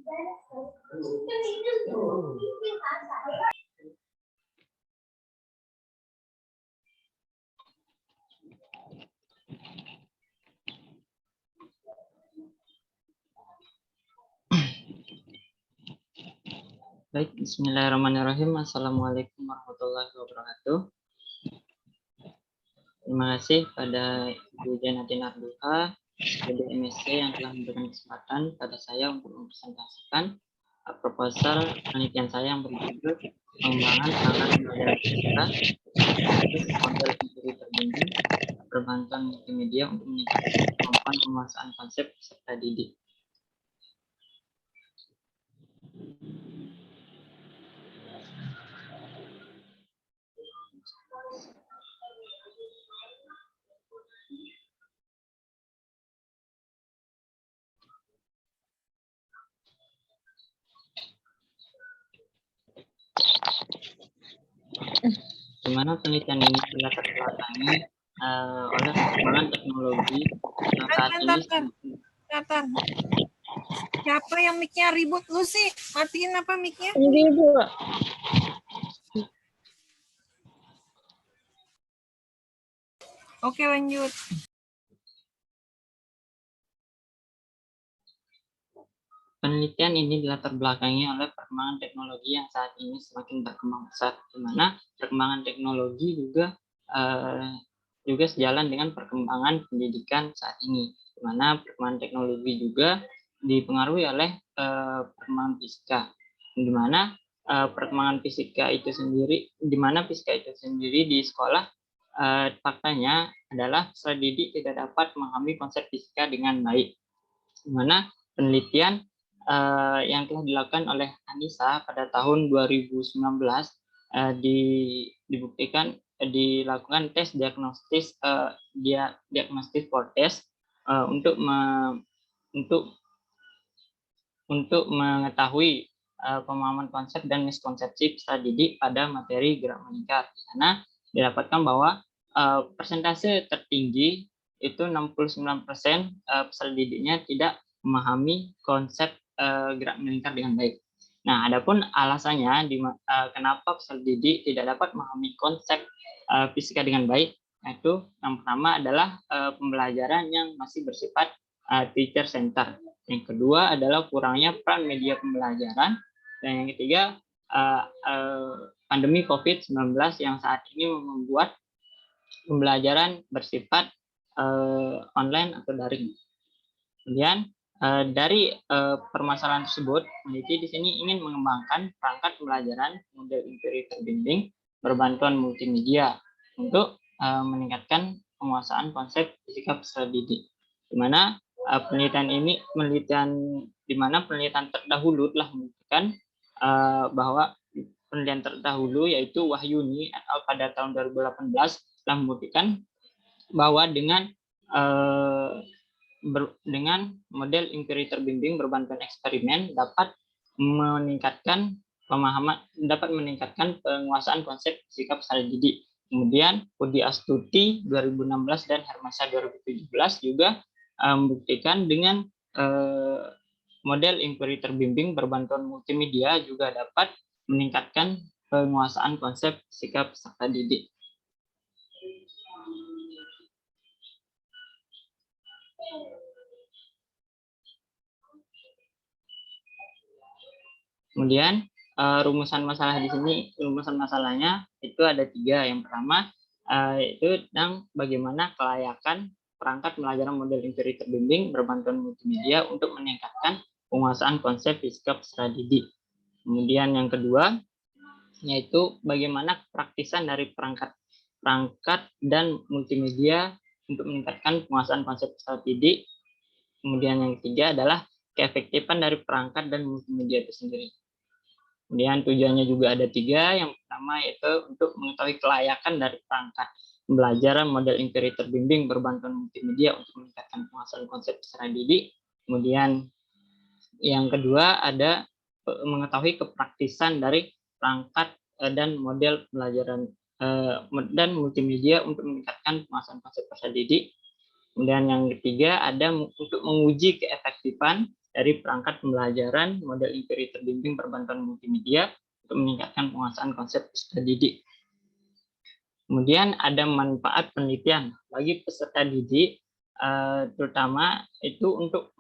Baik, bismillahirrahmanirrahim. Assalamualaikum warahmatullahi wabarakatuh. Terima kasih pada Ibu Janatin Arduha, PD MSc yang telah memberikan kesempatan pada saya untuk mempresentasikan proposal penelitian saya yang berjudul pengembangan perangkat pembelajaran fisika model empiri terbimbing berbantuan multimedia untuk meningkatkan kemampuan penguasaan konsep peserta didik. Di mana penelitian ini dilatar belakangi oleh perkembangan teknologi yang saat ini. Siapa yang mic-nya ribut? Lu sih matiin apa mic-nya? Ribut. Oke, lanjut. Penelitian ini dilatar belakangi oleh perkembangan teknologi yang saat ini semakin berkembang pesat, di mana perkembangan teknologi juga sejalan dengan perkembangan pendidikan saat ini, di mana perkembangan teknologi juga dipengaruhi oleh perkembangan fisika, di mana perkembangan fisika itu sendiri, di sekolah faktanya adalah peserta didik tidak dapat memahami konsep fisika dengan baik, di mana penelitian yang telah dilakukan oleh Anissa pada tahun 2019 dilakukan tes diagnostis for test untuk mengetahui pemahaman konsep dan miskonsepsi peserta didik pada materi gerak meningkat. Di sana didapatkan bahwa persentase tertinggi itu 69% peserta didiknya tidak memahami konsep gerak melingkar dengan baik. Nah, adapun alasannya kenapa peserta didik tidak dapat memahami konsep fisika dengan baik, yaitu yang pertama adalah pembelajaran yang masih bersifat teacher center. Yang kedua adalah kurangnya peran media pembelajaran, dan yang ketiga pandemi COVID-19 yang saat ini membuat pembelajaran bersifat online atau daring. Kemudian dari permasalahan tersebut, peneliti di sini ingin mengembangkan perangkat pembelajaran model empiri terbimbing berbantuan multimedia untuk meningkatkan penguasaan konsep fisika peserta didik. Di mana penelitian terdahulu telah menunjukkan bahwa penelitian terdahulu yaitu Wahyuni et al. Pada tahun 2018 telah membuktikan bahwa dengan model empiri terbimbing berbantuan eksperimen dapat meningkatkan penguasaan konsep fisika peserta didik. Kemudian Budi Astuti 2016 dan Hermansyah 2017 juga membuktikan dengan model empiri terbimbing berbantuan multimedia juga dapat meningkatkan penguasaan konsep fisika peserta didik. Kemudian rumusan masalahnya itu ada 3. Yang pertama itu tentang bagaimana kelayakan perangkat pembelajaran model empiri terbimbing berbantuan multimedia untuk meningkatkan penguasaan konsep fisika peserta didik. Kemudian yang kedua yaitu bagaimana praktisan dari perangkat dan multimedia untuk meningkatkan penguasaan konsep peserta didik. Kemudian yang ketiga adalah keefektifan dari perangkat dan multimedia itu sendiri. Kemudian tujuannya juga ada 3. Yang pertama yaitu untuk mengetahui kelayakan dari perangkat pembelajaran model empiri terbimbing berbantuan multimedia untuk meningkatkan penguasaan konsep peserta didik. Kemudian yang kedua ada mengetahui kepraktisan dari perangkat dan model pembelajaran dan multimedia untuk meningkatkan penguasaan konsep peserta didik. Kemudian yang ketiga ada untuk menguji keefektifan dari perangkat pembelajaran model inquiry terbimbing berbantuan multimedia untuk meningkatkan penguasaan konsep peserta didik. Kemudian ada manfaat penelitian bagi peserta didik, terutama itu untuk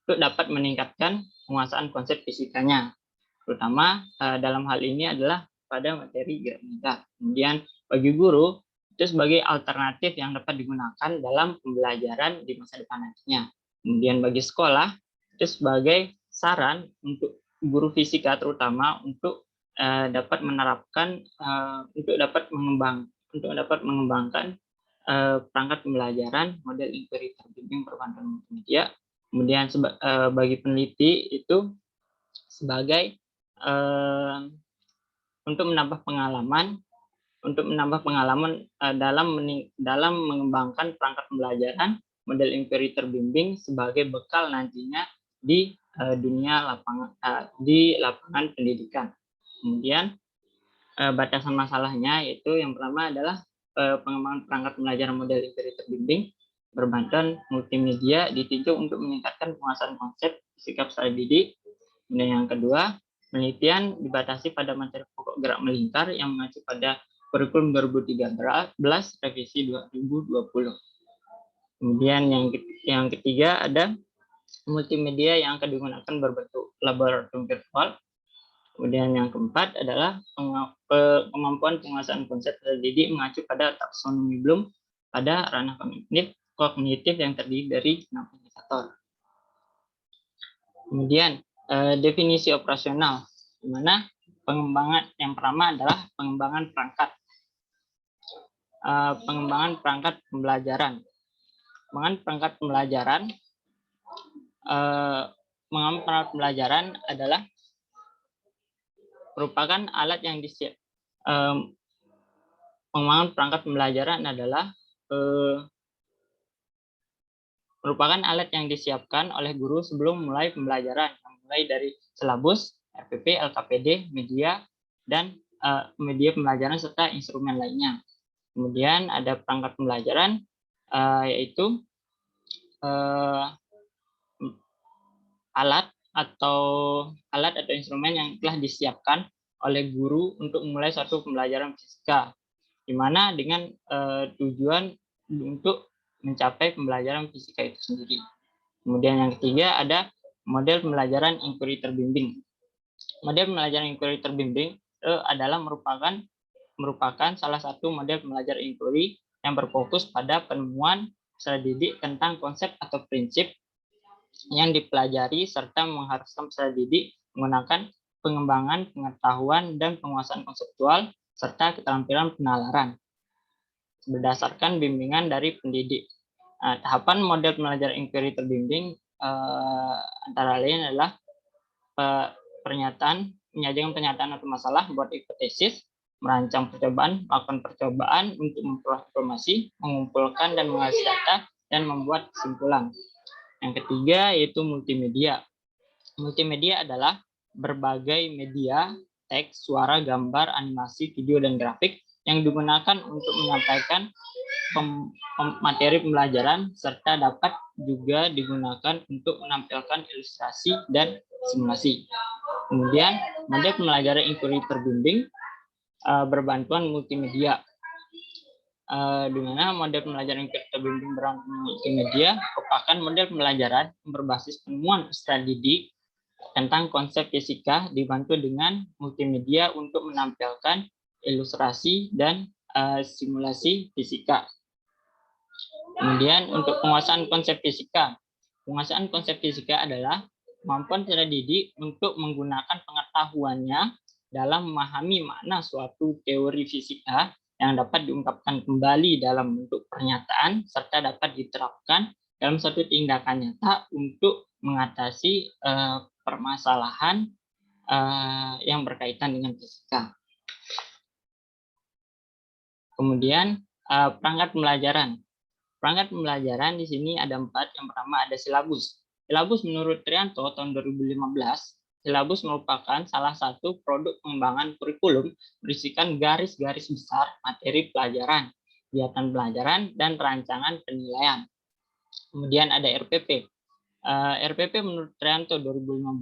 dapat meningkatkan penguasaan konsep fisikanya, terutama dalam hal ini adalah pada materi gerak meningkat. Kemudian bagi guru itu sebagai alternatif yang dapat digunakan dalam pembelajaran di masa depan nantinya. Kemudian bagi sekolah itu sebagai saran untuk guru fisika terutama untuk dapat menerapkan untuk dapat mengembangkan perangkat pembelajaran model inquiry terbimbing berbantuan multimedia. Kemudian bagi peneliti itu sebagai untuk menambah pengalaman dalam mengembangkan perangkat pembelajaran model inquiry terbimbing sebagai bekal nantinya di dunia lapangan pendidikan. Kemudian batasan masalahnya yaitu yang pertama adalah pengembangan perangkat pembelajaran model inquiry terbimbing berbantuan multimedia ditinjau untuk meningkatkan penguasaan konsep sikap secara didik. Kemudian yang kedua, penelitian dibatasi pada materi pokok gerak melingkar yang mengacu pada kurikulum 2013 revisi 2020. Kemudian yang ketiga ada multimedia yang akan digunakan berbentuk laboratorium virtual. Kemudian yang keempat adalah kemampuan penguasaan konsep terdidik mengacu pada taksonomi Bloom pada ranah kognitif yang terdiri dari 6 indikator. Kemudian definisi operasional, di mana pengembangan yang pertama adalah pengembangan perangkat pembelajaran. Pengembangan perangkat pembelajaran adalah merupakan alat yang pengembangan perangkat pembelajaran adalah merupakan alat yang disiapkan oleh guru sebelum mulai pembelajaran, mulai dari silabus, RPP, LKPD, media, dan media pembelajaran serta instrumen lainnya. Kemudian ada perangkat pembelajaran yaitu alat atau instrumen yang telah disiapkan oleh guru untuk memulai suatu pembelajaran fisika, di mana dengan tujuan untuk mencapai pembelajaran fisika itu sendiri. Kemudian yang ketiga ada model pembelajaran inquiry terbimbing. Model pembelajaran inquiry terbimbing adalah merupakan salah satu model pembelajaran inquiry yang berfokus pada penemuan peserta didik tentang konsep atau prinsip yang dipelajari serta mengharuskan peserta didik menggunakan pengembangan pengetahuan dan penguasaan konseptual serta keterampilan penalaran berdasarkan bimbingan dari pendidik. Tahapan model pembelajaran inquiry terbimbing antara lain adalah menyajikan pernyataan atau masalah, buat hipotesis, merancang percobaan, melakukan percobaan untuk memperoleh informasi, mengumpulkan dan menganalisis data, dan membuat kesimpulan. Yang ketiga yaitu multimedia. Multimedia adalah berbagai media, teks, suara, gambar, animasi, video, dan grafik yang digunakan untuk menyampaikan materi pembelajaran serta dapat juga digunakan untuk menampilkan ilustrasi dan simulasi. Kemudian model pembelajaran inquiry terbimbing berbantuan multimedia. Di mana model pembelajaran inquiry terbimbing berbantuan multimedia merupakan model pembelajaran yang berbasis penemuan peserta didik tentang konsep fisika dibantu dengan multimedia untuk menampilkan ilustrasi dan simulasi fisika. Kemudian untuk penguasaan konsep fisika. Penguasaan konsep fisika adalah kemampuan peserta didik untuk menggunakan pengetahuannya dalam memahami makna suatu teori fisika yang dapat diungkapkan kembali dalam bentuk pernyataan serta dapat diterapkan dalam suatu tindakan nyata untuk mengatasi permasalahan yang berkaitan dengan fisika. Kemudian perangkat pembelajaran. Perangkat pembelajaran di sini ada 4. Yang pertama ada silabus. Silabus menurut Trianto tahun 2015, silabus merupakan salah satu produk pengembangan kurikulum berisikan garis-garis besar materi pelajaran, kegiatan pelajaran, dan rancangan penilaian. Kemudian ada RPP. RPP menurut Trianto 2015,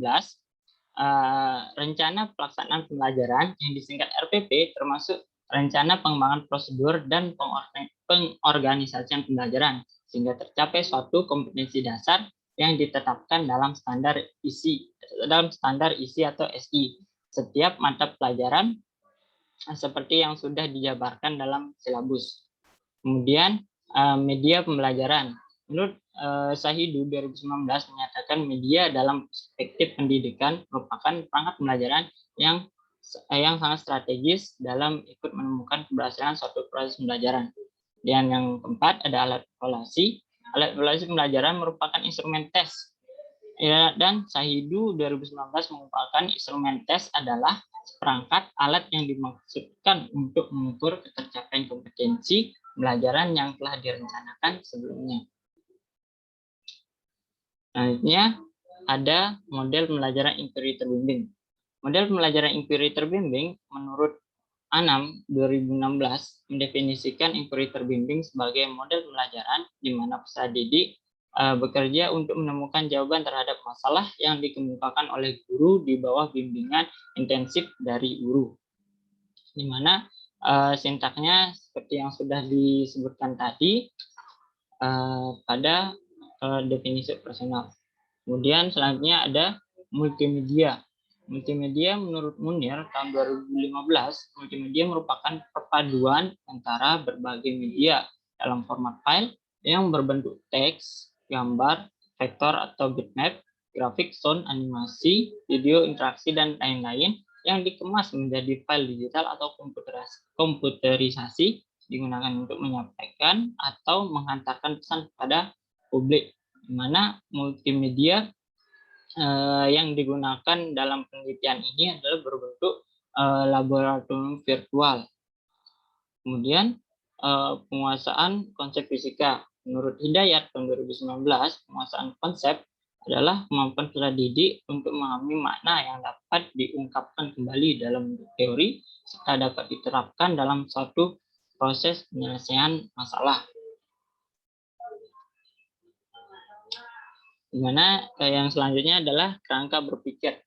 rencana pelaksanaan pembelajaran yang disingkat RPP termasuk rencana pengembangan prosedur dan pengorganisasian pembelajaran sehingga tercapai suatu kompetensi dasar yang ditetapkan dalam standar isi atau SI setiap mata pelajaran seperti yang sudah dijabarkan dalam silabus. Kemudian media pembelajaran. Menurut Sahidu 2019 menyatakan media dalam perspektif pendidikan merupakan perangkat pembelajaran yang sangat strategis dalam ikut menemukan keberhasilan suatu proses pembelajaran. Dan yang keempat ada alat evaluasi. Alat evaluasi pembelajaran merupakan instrumen tes. Ya, dan Sahidu 2019 mengungkapkan instrumen tes adalah perangkat alat yang dimaksudkan untuk mengukur ketercapaian kompetensi pembelajaran yang telah direncanakan sebelumnya. Selanjutnya ada model pembelajaran inquiry terbimbing. Model pembelajaran inquiry terbimbing menurut Anam 2016 mendefinisikan inquiry terbimbing sebagai model pembelajaran di mana peserta didik bekerja untuk menemukan jawaban terhadap masalah yang dikemukakan oleh guru di bawah bimbingan intensif dari guru. Di mana sintaknya seperti yang sudah disebutkan tadi pada definisi operasional. Kemudian selanjutnya ada multimedia. Multimedia menurut Munir tahun 2015, multimedia merupakan perpaduan antara berbagai media dalam format file yang berbentuk teks, gambar, vektor atau bitmap, grafik, sound, animasi, video, interaksi, dan lain-lain yang dikemas menjadi file digital atau komputerisasi digunakan untuk menyampaikan atau menghantarkan pesan kepada publik, di mana multimedia yang digunakan dalam penelitian ini adalah berbentuk laboratorium virtual. Kemudian penguasaan konsep fisika. Menurut Hidayat tahun 2019, penguasaan konsep adalah kemampuan peserta didik untuk memahami makna yang dapat diungkapkan kembali dalam teori serta dapat diterapkan dalam suatu proses penyelesaian masalah. Di mana yang selanjutnya adalah kerangka berpikir.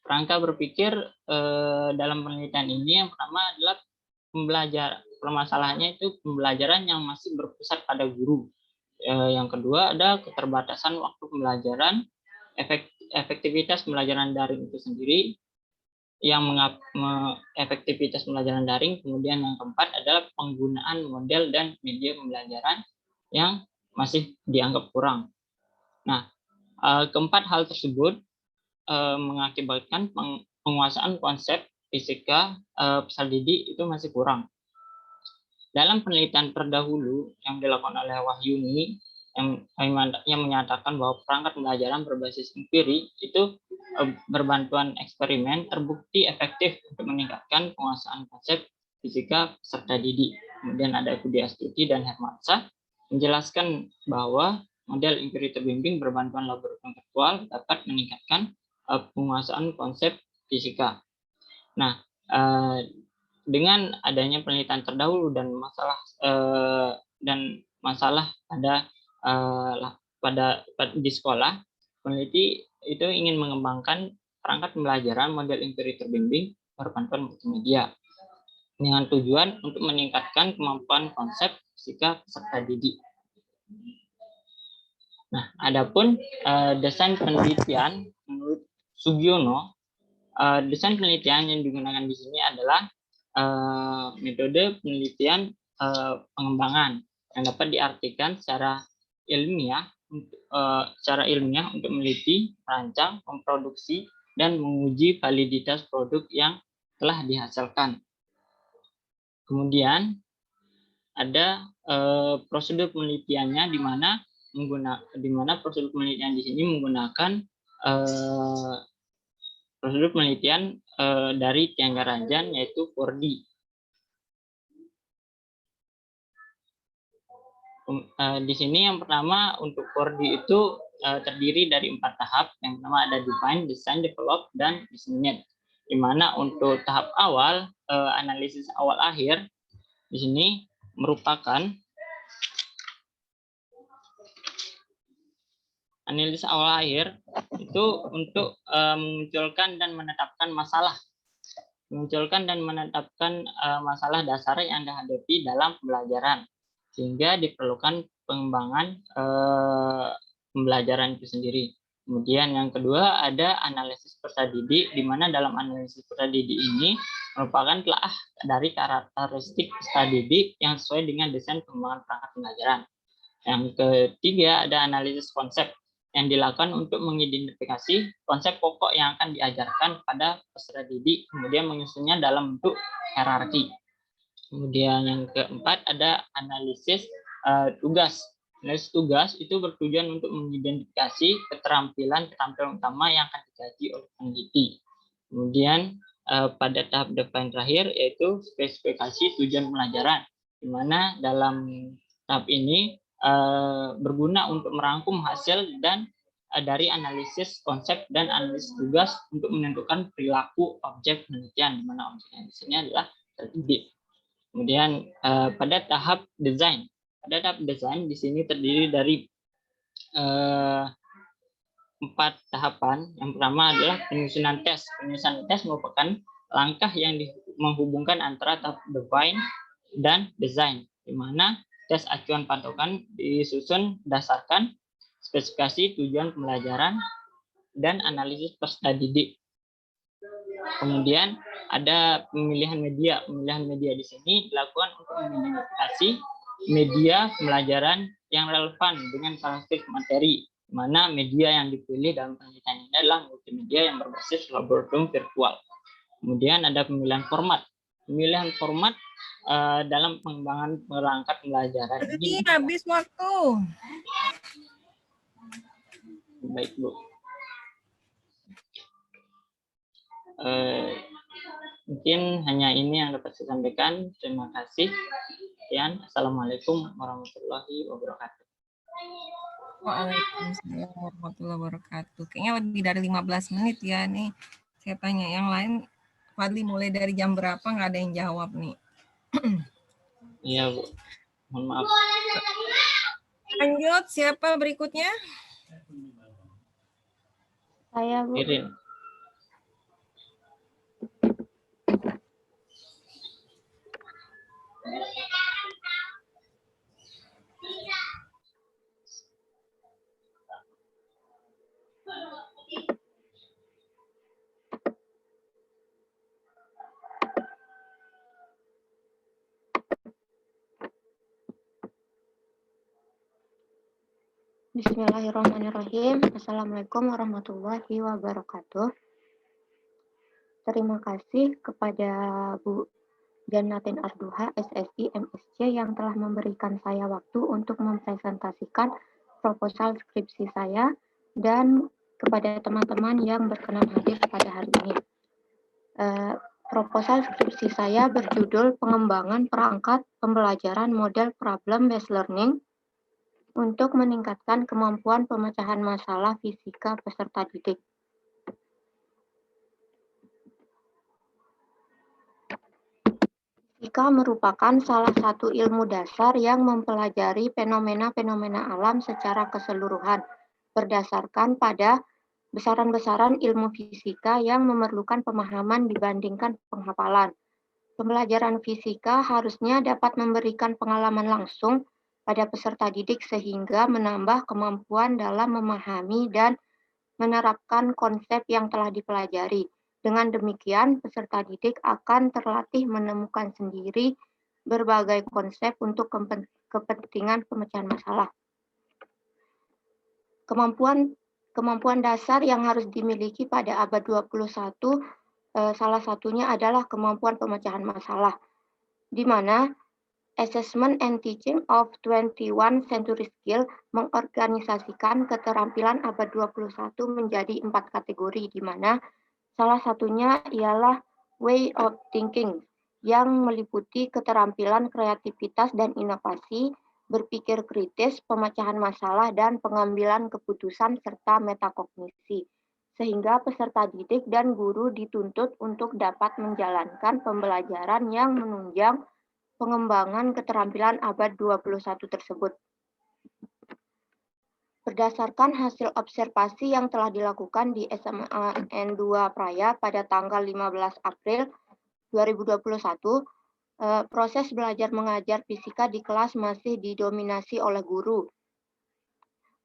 Kerangka berpikir dalam penelitian ini yang pertama adalah permasalahannya itu pembelajaran yang masih berpusat pada guru. Yang kedua ada keterbatasan waktu pembelajaran, efektivitas pembelajaran daring itu sendiri, efektivitas pembelajaran daring. Kemudian yang keempat adalah penggunaan model dan media pembelajaran yang masih dianggap kurang. Nah, keempat hal tersebut mengakibatkan penguasaan konsep fisika peserta didik itu masih kurang. Dalam penelitian terdahulu yang dilakukan oleh Wahyuni yang menyatakan bahwa perangkat pembelajaran berbasis empiri itu berbantuan eksperimen terbukti efektif untuk meningkatkan penguasaan konsep fisika peserta didik. Kemudian ada Budi Astuti dan Hermansyah menjelaskan bahwa model empiri terbimbing berbantuan laboratorium virtual dapat meningkatkan penguasaan konsep fisika. Nah, dengan adanya penelitian terdahulu dan masalah di sekolah, peneliti itu ingin mengembangkan perangkat pembelajaran model empiri terbimbing berbantuan multimedia dengan tujuan untuk meningkatkan kemampuan konsep fisika peserta didik. Nah, adapun desain penelitian menurut Sugiono, desain penelitian yang digunakan di sini adalah metode penelitian pengembangan yang dapat diartikan secara ilmiah untuk meneliti, merancang, memproduksi, dan menguji validitas produk yang telah dihasilkan. Kemudian ada prosedur penelitiannya di mana prosedur penelitian di sini menggunakan prosedur penelitian dari Tyagarajan yaitu 4D. Di sini yang pertama untuk 4D itu terdiri dari 4 tahap. Yang pertama ada define, design, develop, dan disseminate. Di mana untuk tahap awal analisis awal akhir di sini merupakan Analisis awal akhir itu untuk memunculkan dan menetapkan masalah. Menunjukkan dan menetapkan masalah dasar yang dihadapi dalam pembelajaran, sehingga diperlukan pengembangan pembelajaran itu sendiri. Kemudian yang kedua ada analisis peserta didik, di mana dalam analisis peserta didik ini merupakan telah dari karakteristik peserta didik yang sesuai dengan desain pengembangan perangkat pembelajaran. Yang ketiga ada analisis konsep, yang dilakukan untuk mengidentifikasi konsep pokok yang akan diajarkan pada peserta didik, kemudian menyusunnya dalam bentuk hierarki. Kemudian yang keempat ada analisis tugas. Analisis tugas itu bertujuan untuk mengidentifikasi keterampilan utama yang akan dikaji oleh peneliti. Kemudian pada tahap depan terakhir yaitu spesifikasi tujuan pelajaran, di mana dalam tahap ini berguna untuk merangkum hasil dan dari analisis konsep dan analisis tugas untuk menentukan perilaku objek penelitian, di mana objeknya di sini adalah terdidik. Kemudian pada tahap desain, di sini terdiri dari 4 tahapan. Yang pertama adalah penyusunan tes. Penyusunan tes merupakan langkah yang menghubungkan antara tahap define dan desain, di mana tes acuan patokan disusun berdasarkan spesifikasi tujuan pembelajaran dan analisis peserta didik. Kemudian ada pemilihan media. Pemilihan media di sini dilakukan untuk mengidentifikasi media pembelajaran yang relevan dengan karakteristik materi, di mana media yang dipilih dalam penelitian ini adalah multimedia yang berbasis laboratorium virtual. Kemudian ada pemilihan format. Pemilihan format dalam pengembangan perangkat pembelajaran ini. Habis waktu. Baik, Bu. Mungkin hanya ini yang dapat saya sampaikan. Terima kasih. Sekian. Assalamualaikum warahmatullahi wabarakatuh. Waalaikumsalam warahmatullahi wabarakatuh. Kayaknya lebih dari 15 menit ya nih. Saya tanya yang lain, Fadli mulai dari jam berapa nggak ada yang jawab nih. Iya, Bu. Mohon maaf. Lanjut, siapa berikutnya? Saya, Bu. Irin. Bismillahirrahmanirrahim. Assalamualaikum warahmatullahi wabarakatuh. Terima kasih kepada Bu Jannatin Arduha, SSI, MSc yang telah memberikan saya waktu untuk mempresentasikan proposal skripsi saya dan kepada teman-teman yang berkenan hadir pada hari ini. Proposal skripsi saya berjudul Pengembangan Perangkat Pembelajaran Model Problem Based Learning untuk meningkatkan kemampuan pemecahan masalah fisika peserta didik. Fisika merupakan salah satu ilmu dasar yang mempelajari fenomena-fenomena alam secara keseluruhan, berdasarkan pada besaran-besaran ilmu fisika yang memerlukan pemahaman dibandingkan penghafalan. Pembelajaran fisika harusnya dapat memberikan pengalaman langsung pada peserta didik sehingga menambah kemampuan dalam memahami dan menerapkan konsep yang telah dipelajari. Dengan demikian, peserta didik akan terlatih menemukan sendiri berbagai konsep untuk kepentingan pemecahan masalah. Kemampuan dasar yang harus dimiliki pada abad 21 salah satunya adalah kemampuan pemecahan masalah, di mana Assessment and Teaching of 21 Century Skill mengorganisasikan keterampilan abad 21 menjadi 4 kategori, di mana salah satunya ialah Way of Thinking, yang meliputi keterampilan kreativitas dan inovasi, berpikir kritis, pemecahan masalah, dan pengambilan keputusan, serta metakognisi, sehingga peserta didik dan guru dituntut untuk dapat menjalankan pembelajaran yang menunjang pengembangan keterampilan abad 21 tersebut. Berdasarkan hasil observasi yang telah dilakukan di SMA N2 Praya pada tanggal 15 April 2021, proses belajar mengajar fisika di kelas masih didominasi oleh guru.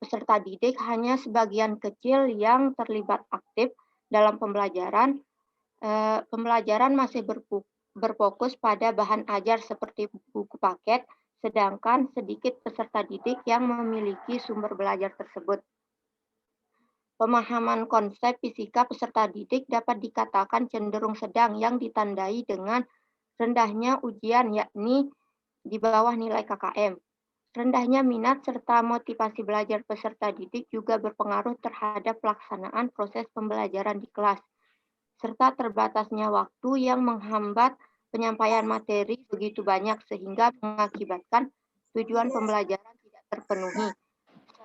Peserta didik hanya sebagian kecil yang terlibat aktif dalam pembelajaran. Pembelajaran masih berfokus pada bahan ajar seperti buku paket, sedangkan sedikit peserta didik yang memiliki sumber belajar tersebut. Pemahaman konsep fisika peserta didik dapat dikatakan cenderung sedang yang ditandai dengan rendahnya ujian, yakni di bawah nilai KKM. Rendahnya minat serta motivasi belajar peserta didik juga berpengaruh terhadap pelaksanaan proses pembelajaran di kelas, serta terbatasnya waktu yang menghambat penyampaian materi begitu banyak sehingga mengakibatkan tujuan pembelajaran tidak terpenuhi,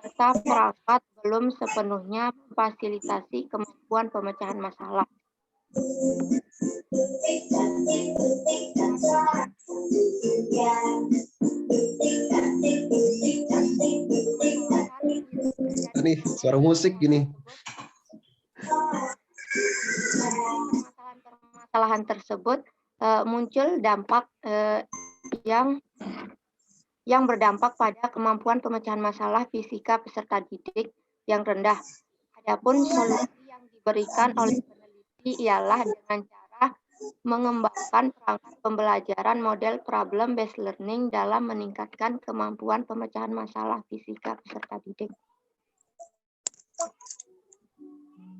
serta perangkat belum sepenuhnya memfasilitasi kemampuan pemecahan masalah. Ini suara musik gini. Permasalahan tersebut muncul dampak yang berdampak pada kemampuan pemecahan masalah fisika peserta didik yang rendah. Adapun solusi yang diberikan oleh peneliti ialah dengan cara mengembangkan perangkat pembelajaran model problem based learning dalam meningkatkan kemampuan pemecahan masalah fisika peserta didik.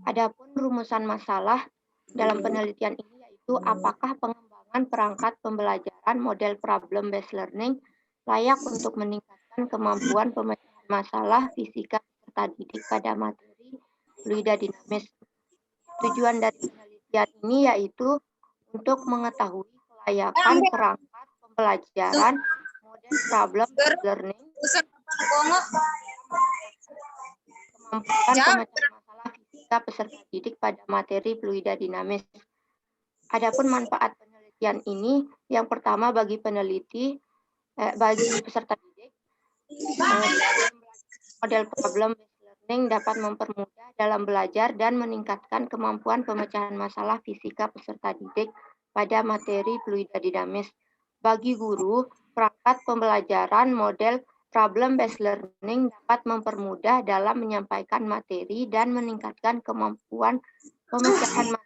Adapun rumusan masalah dalam penelitian ini yaitu apakah pengembangan perangkat pembelajaran model problem based learning layak untuk meningkatkan kemampuan pemecahan masalah fisika peserta didik pada materi fluida dinamis. Tujuan dari penelitian ini yaitu untuk mengetahui kelayakan perangkat pembelajaran model problem based learning, kemampuan pemecahan masalah fisika peserta didik pada materi fluida dinamis. Adapun manfaat penelitian ini, yang pertama bagi peneliti, bagi peserta didik, model problem based learning dapat mempermudah dalam belajar dan meningkatkan kemampuan pemecahan masalah fisika peserta didik pada materi fluida dinamis. Bagi guru, perangkat pembelajaran model problem based learning dapat mempermudah dalam menyampaikan materi dan meningkatkan kemampuan pemecahan masalah.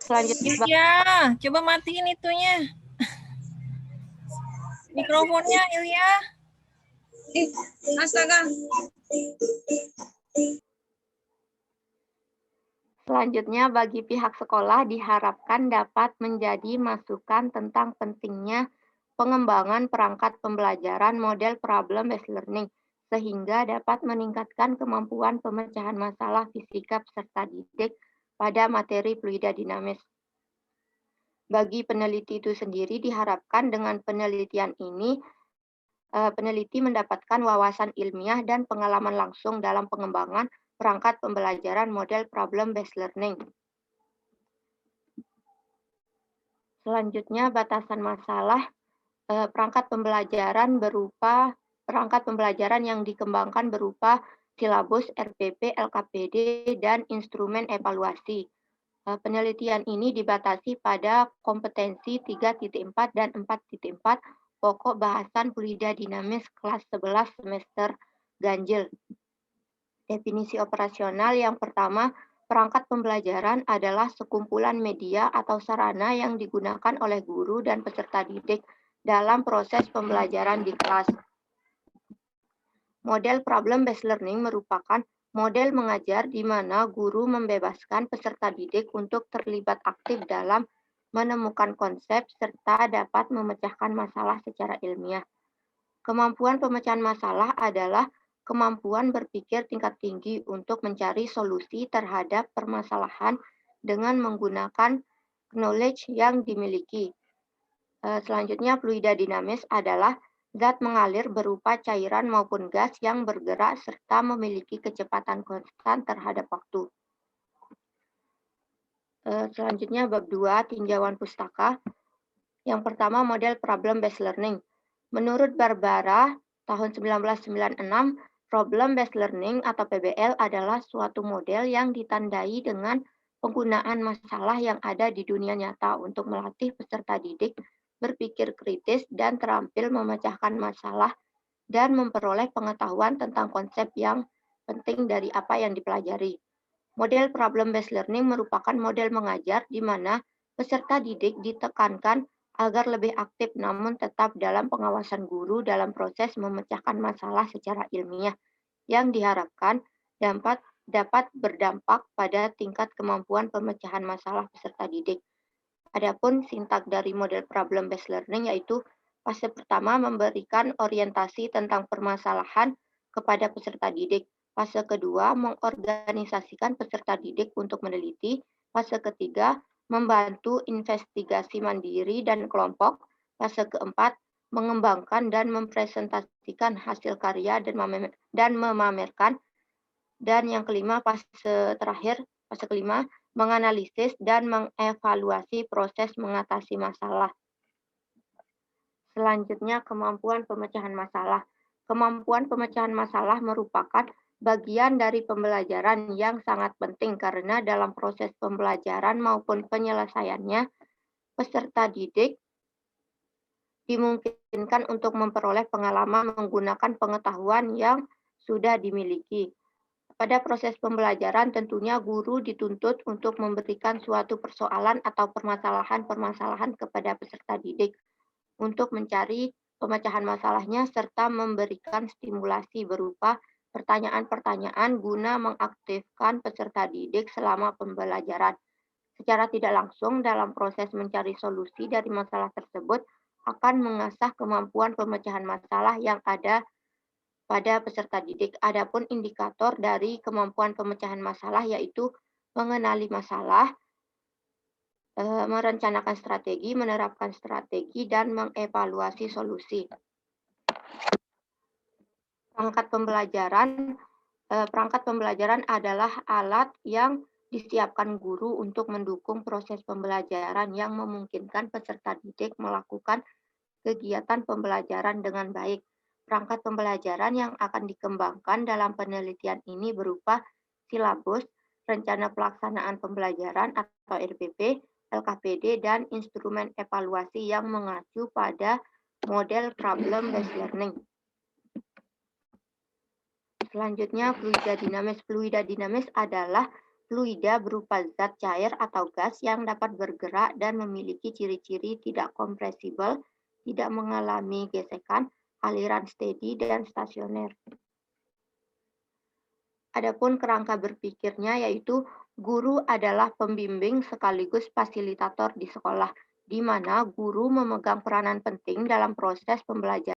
Selanjutnya, Ilya, coba matiin itunya. Mikrofonnya, Ilya. Astaga. Selanjutnya, bagi pihak sekolah diharapkan dapat menjadi masukan tentang pentingnya pengembangan perangkat pembelajaran model problem based learning sehingga dapat meningkatkan kemampuan pemecahan masalah fisika peserta didik pada materi fluida dinamis. Bagi peneliti itu sendiri diharapkan dengan penelitian ini peneliti mendapatkan wawasan ilmiah dan pengalaman langsung dalam pengembangan perangkat pembelajaran model problem based learning. Selanjutnya, batasan masalah perangkat pembelajaran yang dikembangkan berupa silabus, RPP, LKPD, dan instrumen evaluasi. Penelitian ini dibatasi pada kompetensi 3.4 dan 4.4 pokok bahasan fluida dinamis kelas 11 semester ganjil. Definisi operasional yang pertama, perangkat pembelajaran adalah sekumpulan media atau sarana yang digunakan oleh guru dan peserta didik dalam proses pembelajaran di kelas. Model problem based learning merupakan model mengajar di mana guru membebaskan peserta didik untuk terlibat aktif dalam menemukan konsep serta dapat memecahkan masalah secara ilmiah. Kemampuan pemecahan masalah adalah kemampuan berpikir tingkat tinggi untuk mencari solusi terhadap permasalahan dengan menggunakan knowledge yang dimiliki. Selanjutnya, fluida dinamis adalah Zat mengalir berupa cairan maupun gas yang bergerak serta memiliki kecepatan konstan terhadap waktu. Selanjutnya bab 2, tinjauan pustaka. Yang pertama, model problem based learning. Menurut Barbara, tahun 1996, problem based learning atau PBL adalah suatu model yang ditandai dengan penggunaan masalah yang ada di dunia nyata untuk melatih peserta didik berpikir kritis dan terampil memecahkan masalah dan memperoleh pengetahuan tentang konsep yang penting dari apa yang dipelajari. Model problem based learning merupakan model mengajar di mana peserta didik ditekankan agar lebih aktif namun tetap dalam pengawasan guru dalam proses memecahkan masalah secara ilmiah yang diharapkan dapat berdampak pada tingkat kemampuan pemecahan masalah peserta didik. Adapun sintak dari model problem based learning yaitu fase pertama memberikan orientasi tentang permasalahan kepada peserta didik. Fase kedua mengorganisasikan peserta didik untuk meneliti. Fase ketiga membantu investigasi mandiri dan kelompok. Fase keempat mengembangkan dan mempresentasikan hasil karya dan memamerkan. Dan yang kelima, fase kelima, menganalisis dan mengevaluasi proses mengatasi masalah. Selanjutnya, kemampuan pemecahan masalah. Kemampuan pemecahan masalah merupakan bagian dari pembelajaran yang sangat penting karena dalam proses pembelajaran maupun penyelesaiannya, peserta didik dimungkinkan untuk memperoleh pengalaman menggunakan pengetahuan yang sudah dimiliki. Pada proses pembelajaran, tentunya guru dituntut untuk memberikan suatu persoalan atau permasalahan-permasalahan kepada peserta didik untuk mencari pemecahan masalahnya serta memberikan stimulasi berupa pertanyaan-pertanyaan guna mengaktifkan peserta didik selama pembelajaran. Secara tidak langsung, dalam proses mencari solusi dari masalah tersebut akan mengasah kemampuan pemecahan masalah yang ada pada peserta didik. Adapun indikator dari kemampuan pemecahan masalah yaitu mengenali masalah, merencanakan strategi, menerapkan strategi, dan mengevaluasi solusi. Perangkat pembelajaran adalah alat yang disiapkan guru untuk mendukung proses pembelajaran yang memungkinkan peserta didik melakukan kegiatan pembelajaran dengan baik. Perangkat pembelajaran yang akan dikembangkan dalam penelitian ini berupa silabus, rencana pelaksanaan pembelajaran atau RPP, LKPD, dan instrumen evaluasi yang mengacu pada model problem based learning. Selanjutnya, fluida dinamis. Fluida dinamis adalah fluida berupa zat cair atau gas yang dapat bergerak dan memiliki ciri-ciri tidak kompresibel, tidak mengalami gesekan, aliran steady, dan stasioner. Adapun kerangka berpikirnya yaitu guru adalah pembimbing sekaligus fasilitator di sekolah, di mana guru memegang peranan penting dalam proses pembelajaran